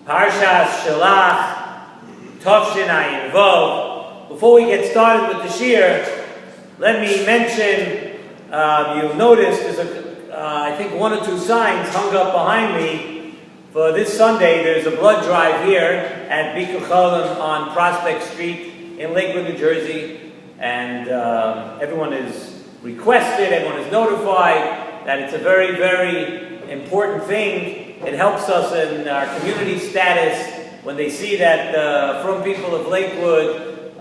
Parshas, Shelach, Tovshin Ayin Vov. Before we get started with the shir, let me mention, you've noticed there's I think one or two signs hung up behind me. For this Sunday, there's a blood drive here at Bikur Cholim on Prospect Street in Lakewood, New Jersey. And everyone is requested, everyone is notified that it's a very, very important thing. It helps us in our community status when they see that from people of Lakewood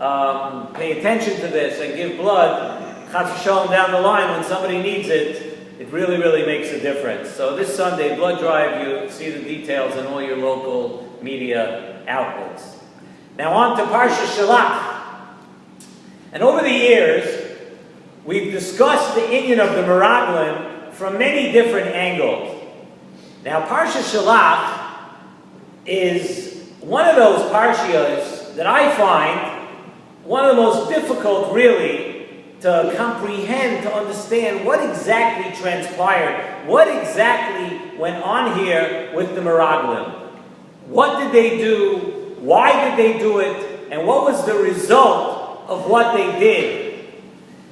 pay attention to this and give blood. Chas v'shalom down the line when somebody needs it, it really, really makes a difference. So this Sunday, blood drive, you see the details in all your local media outlets. Now on to Parshas Shelach. And over the years, we've discussed the inyan of the Meraglim from many different angles. Now, Parshas Shelach is one of those Parshias that I find one of the most difficult, really, to comprehend, to understand what exactly transpired, what exactly went on here with the Meraglim. What did they do? Why did they do it? And what was the result of what they did?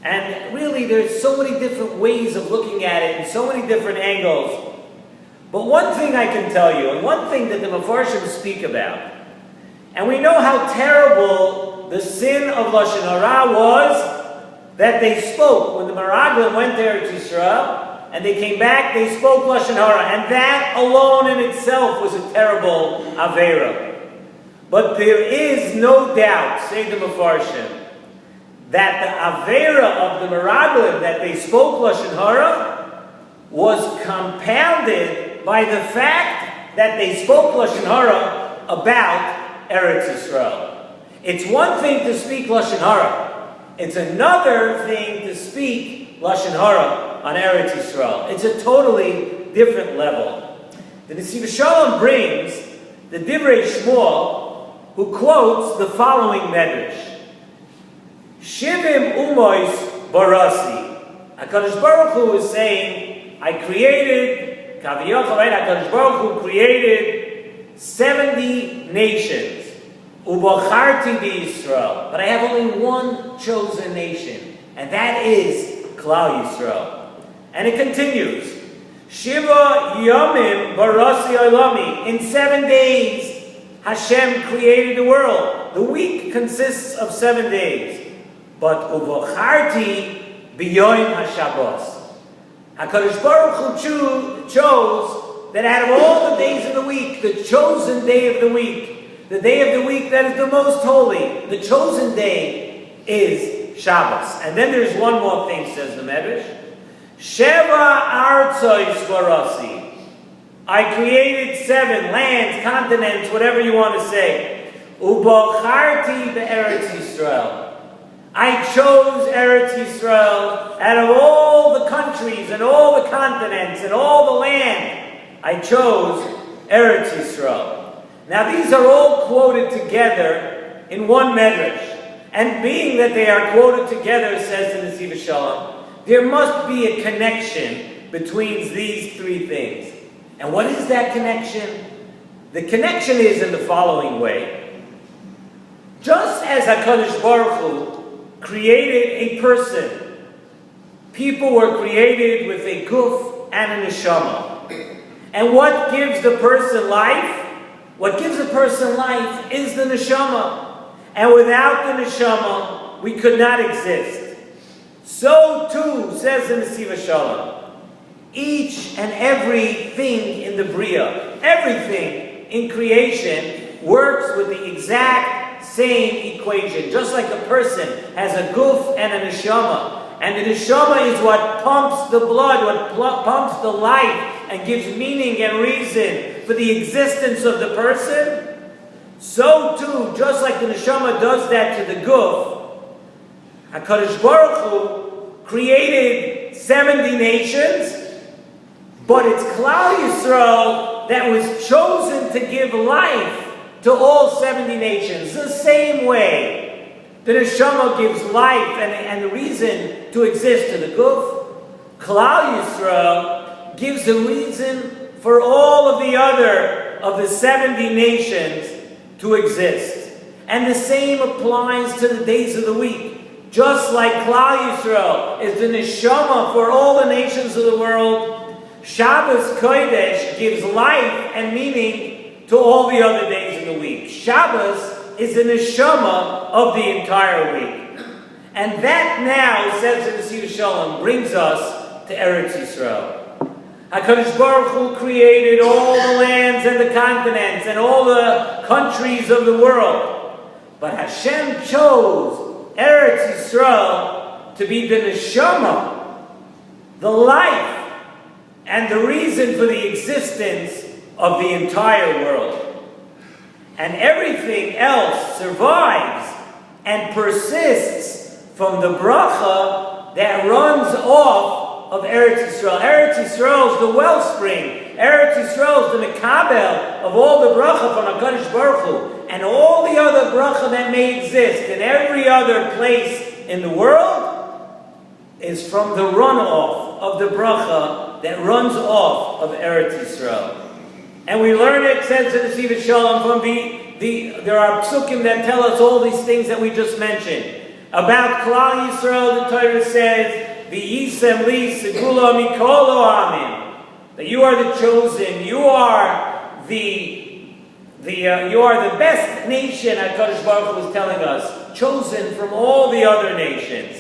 And really, there's so many different ways of looking at it and so many different angles. But one thing I can tell you, and one thing that the Mefarshim speak about, and we know how terrible the sin of Lashon Hara was that they spoke. When the Meraglim went to Eretz Yisrael, and they came back, they spoke Lashon Hara. And that alone in itself was a terrible Aveira. But there is no doubt, say the Mefarshim, that the Aveira of the Meraglim, that they spoke Lashon Hara, was compounded by the fact that they spoke Lashon Hara about Eretz Yisrael. It's one thing to speak Lashon Hara. It's another thing to speak Lashon Hara on Eretz Yisrael. It's a totally different level. The Nesivos Shalom brings the Divrei Shmuel, who quotes the following medrash. Shivim umois barasi. HaKadosh Baruch Hu is saying, I created Kaviyachal, right? HaKadosh Baruch Hu created 70 nations. Ubacharti b'Yisrael. But I have only one chosen nation. And that is Klal Yisrael. And it continues. Shiva yomim barasi olami. In 7 days, Hashem created the world. The week consists of 7 days. But ubacharti b'yoyim haShabbos. HaKadosh Baruch Hu chose that out of all the days of the week, the chosen day of the week, the day of the week that is the most holy, the chosen day is Shabbos. And then there's one more thing, says the Medrash. Sheva artzois barasi. I created 7 lands, continents, whatever you want to say. Ubacharti be'eretz Yisrael. I chose Eretz Yisrael out of all the countries and all the continents and all the land. I chose Eretz Yisrael. Now these are all quoted together in one medrash. And being that they are quoted together, says the Nesivos Shalom, there must be a connection between these 3 things. And what is that connection? The connection is in the following way. Just as HaKadosh Baruch Hu created a person. People were created with a guf and a neshama. And what gives the person life? What gives a person life is the neshama. And without the neshama, we could not exist. So too, says the Nesivos Shalom, each and everything in the Bria, everything in creation, works with the exact same equation. Just like a person has a guf and a neshama. And the neshama is what pumps the blood, what pumps the life and gives meaning and reason for the existence of the person. So too, just like the neshama does that to the guf, HaKadosh Baruch Hu created 70 nations, but it's Klal Yisrael that was chosen to give life to all 70 nations. The same way the neshama gives life and the reason to exist to the guf, Klal Yisrael gives the reason for all of the other of the 70 nations to exist. And the same applies to the days of the week. Just like Klal Yisrael is the neshama for all the nations of the world, Shabbos Kodesh gives life and meaning to all the other days of the week. Shabbos is the neshama of the entire week. And that now, says the Nesivos Shalom, brings us to Eretz Yisrael. HaKadosh Baruch Hu created all the lands and the continents and all the countries of the world. But Hashem chose Eretz Yisrael to be the neshama, the life, and the reason for the existence of the entire world. And everything else survives and persists from the bracha that runs off of Eretz Yisrael. Eretz Yisrael is the wellspring. Eretz Yisrael is the mekabel of all the bracha from HaKadosh Baruch Hu. And all the other bracha that may exist in every other place in the world is from the runoff of the bracha that runs off of Eretz Yisrael. And we learn it, says the Nesivos Shalom, from there are psukim that tell us all these things that we just mentioned. About Klal Yisrael, the Torah says, "V'yisem li segula mikolo amin," that you are the chosen, you are the best nation. HaKadosh Baruch Hu was telling us, chosen from all the other nations.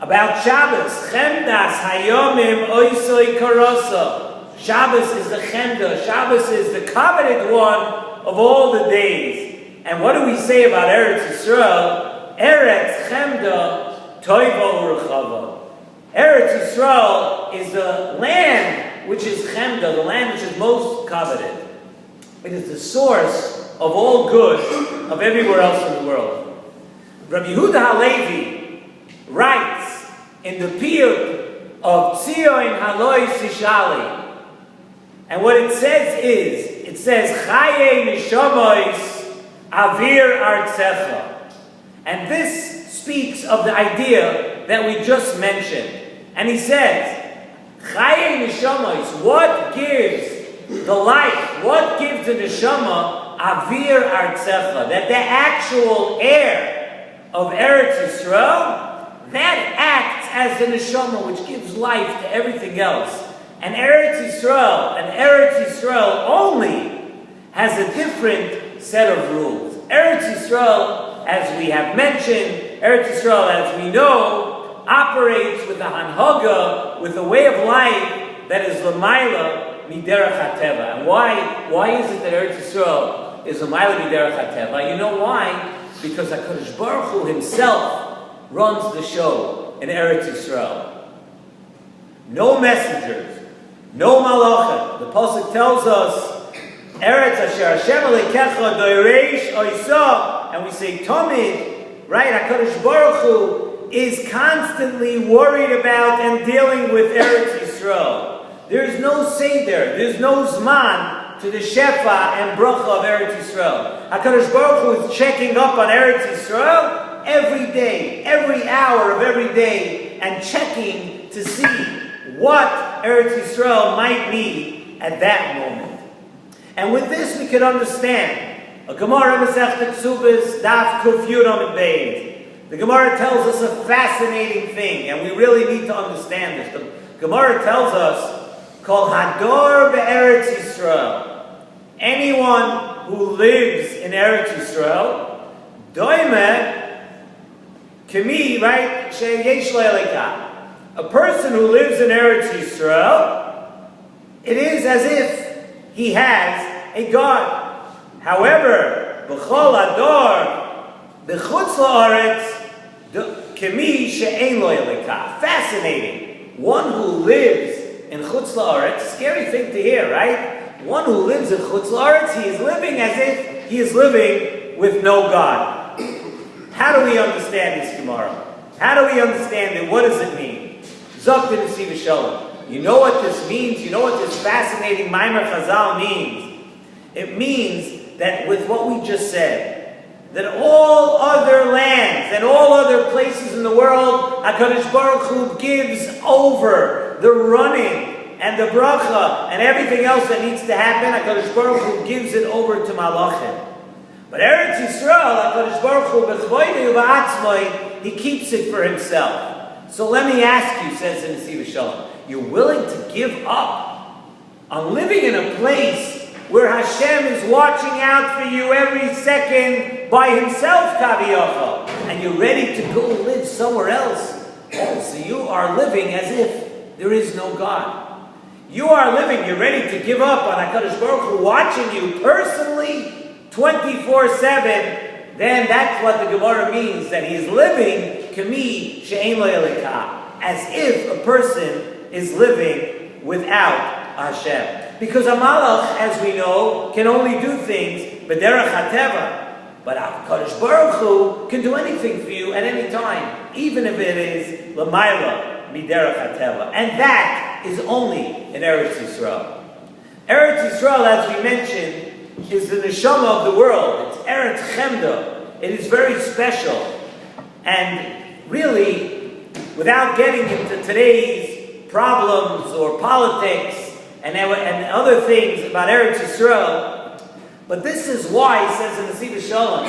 About Shabbos, Chemdas Hayomim Oisoi Karasa. Shabbos is the Chemda. Shabbos is the coveted one of all the days. And what do we say about Eretz Yisrael? Eretz Chemda Toiva Urchava. Eretz Yisrael is the land which is Chemda, the land which is most coveted. It is the source of all good of everywhere else in the world. Rabbi Yehuda Halevi writes in the Piyut of Tzion Haloi Sishali. And what it says, Chaye Nishamois Avir Artzecha. And this speaks of the idea that we just mentioned. And he says, Chaye Nishamois, what gives the life, what gives the neshama, Avir Artzecha, that the actual air of Eretz Yisrael, that acts as the neshama which gives life to everything else. And Eretz Yisrael only has a different set of rules. Eretz Yisrael, as we have mentioned, Eretz Yisrael, as we know, operates with a hanhaga, with a way of life that is l'mayla miderach hateva. And why is it that Eretz Yisrael is l'mayla miderach hateva? You know why? Because HaKadosh Baruch Hu himself runs the show in Eretz Yisrael. No messengers, no malachim. The pasuk tells us, Eretz asher Hashem alekecha doireish oisa, and we say Tomid, right? HaKadosh Baruch Hu is constantly worried about and dealing with Eretz Yisrael. There's no seder, there's no zman to the shefa and bracha of Eretz Yisrael. HaKadosh Baruch Hu is checking up on Eretz Yisrael every day, every hour of every day, and checking to see what Eretz Yisrael might need at that moment. And with this we can understand. A Gemara Masechet Ksubos Daf Kuf Yud Amud Beis. The Gemara tells us a fascinating thing, and we really need to understand this. The Gemara tells us, Kol Hador be'Eretz Yisrael. Anyone who lives in Eretz Yisrael, Doime Kemi, right? Sheyesh Le'eleka. A person who lives in Eretz Yisrael, it is as if he has a God. However, B'chol Hador b'chutz la'aretz kemi she'ein lo yeleka. Fascinating. One who lives in chutz la'aretz, scary thing to hear, right? One who lives in chutz la'aretz, he is living as if he is living with no God. How do we understand this Gemara? How do we understand it? What does it mean? Zok to Nesivos Shalom. You know what this means? You know what this fascinating Maimer Chazal means? It means that with what we just said, that all other lands and all other places in the world, HaKadosh Baruch Hu gives over the running and the bracha and everything else that needs to happen, HaKadosh Baruch Hu gives it over to Malachim. But Eretz Yisrael, HaKadosh Baruch Hu, b'chvoidei u'ba'atzmai, he keeps it for himself. So let me ask you, says the Nesivos Shalom, you're willing to give up on living in a place where Hashem is watching out for you every second by himself, Kaviyachal, and you're ready to go live somewhere else? Oh, so you are living as if there is no God. You are living, you're ready to give up on HaKadosh Baruch Hu watching you personally 24/7, then that's what the Gemara means, that he's living kami she'ein lo elokah, as if a person is living without Hashem. Because a malach, as we know, can only do things b'derech hateva. But HaKadosh Baruch Hu can do anything for you at any time, even if it is l'mayla miderech hateva. And that is only in Eretz Yisrael. Eretz Yisrael, as we mentioned, is the neshama of the world. It's Eretz Chemda. It is very special. And really, without getting into today's problems or politics and other things about Eretz Yisrael, but this is why, it says in the Nesivos Shalom,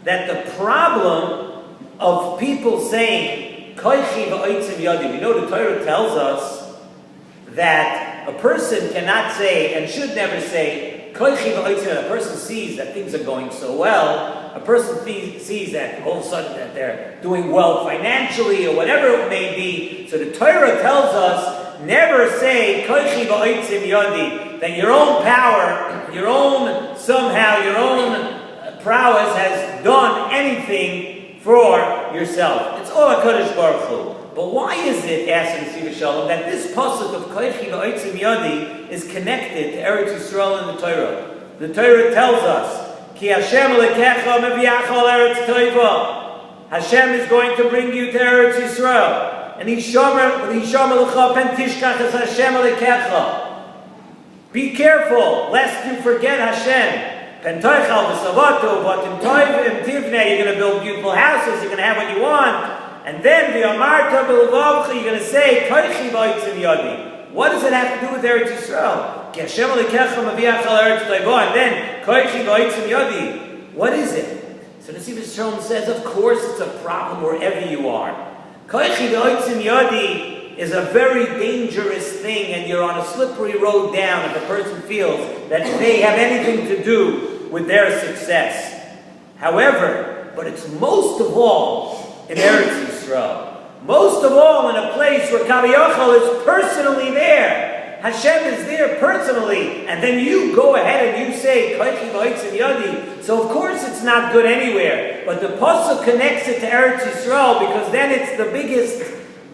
that the problem of people saying, Koichi v'oitzim yadi, we know the Torah tells us that a person cannot say, and should never say, Koichi v'oitzim, a person sees that things are going so well, a person sees that all of a sudden that they're doing well financially or whatever it may be. So the Torah tells us, never say, Koichi v'oitzim yadi, that your own power, your own prowess has done anything for yourself. It's all HaKadosh Baruch Hu. But why is it, asks Nesivos Shalom, that this pasuk of Koichi v'oitzim yadi is connected to Eretz Yisrael in the Torah? The Torah tells us, Ki Hashem lekecha mevi'acha Eretz Toiva. Hashem is going to bring you to Eretz Yisrael. And Hishomer lecha pen tishkach es Hashem lekecha. Be careful, lest you forget Hashem. You're going to build beautiful houses, you're going to have what you want. And then, you're going to say, what does it have to do with Eretz Yisrael? And then, what is it? So Nesivos Shalom says, of course it's a problem wherever you are. Is a very dangerous thing, and you're on a slippery road down if a person feels that they have anything to do with their success. However, but it's most of all in Eretz Yisrael. Most of all in a place where Kaviyachal is personally there. Hashem is there personally, and then you go ahead and you say, Koichi v'oitzim yadi. So of course it's not good anywhere. But the pasuk connects it to Eretz Yisrael because then it's the biggest,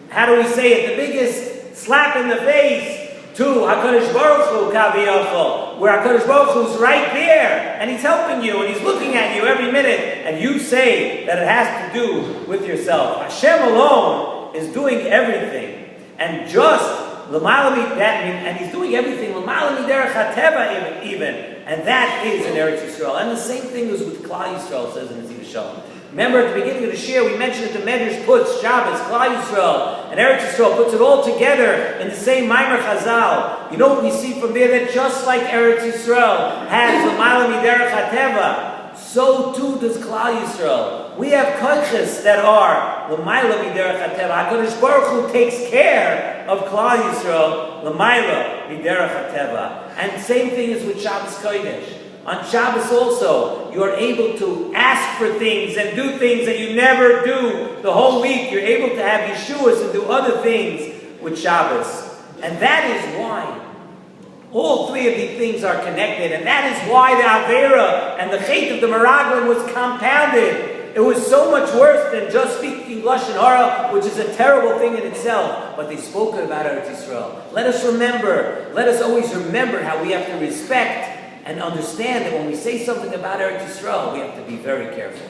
how do we say it, the biggest slap in the face to HaKadosh Baruch Hu, Kaviyachal, where HaKadosh Baruch Hu's right there, and he's helping you, and he's looking at you every minute, and you say that it has to do with yourself. Hashem alone is doing everything, and just and he's doing everything l'malami derech hateva even, and that is in Eretz Yisrael. And the same thing is with Klal Yisrael, says in Nesivos Shalom. Remember at the beginning of the Shir, we mentioned that the Medrash puts Shabbos, Klal Yisrael, and Eretz Yisrael, puts it all together in the same Maimer Chazal. You know what we see from there? That just like Eretz Yisrael has l'malami derech hateva, so too does Klal Yisrael. We have koiches that are l'mayla miderech hateva. HaKadosh Baruch Hu takes care of Klal Yisrael l'mayla miderech hateva. And same thing is with Shabbos Kodesh. On Shabbos also, you are able to ask for things and do things that you never do the whole week. You're able to have Yeshuas and do other things with Shabbos. And that is why all three of these things are connected. And that is why the Avera and the Chet of the Meraglim was compounded. It was so much worse than just speaking Lashon Hara, which is a terrible thing in itself. But they spoke about Eretz Yisrael. Let us always remember how we have to respect and understand that when we say something about Eretz Yisrael, we have to be very careful.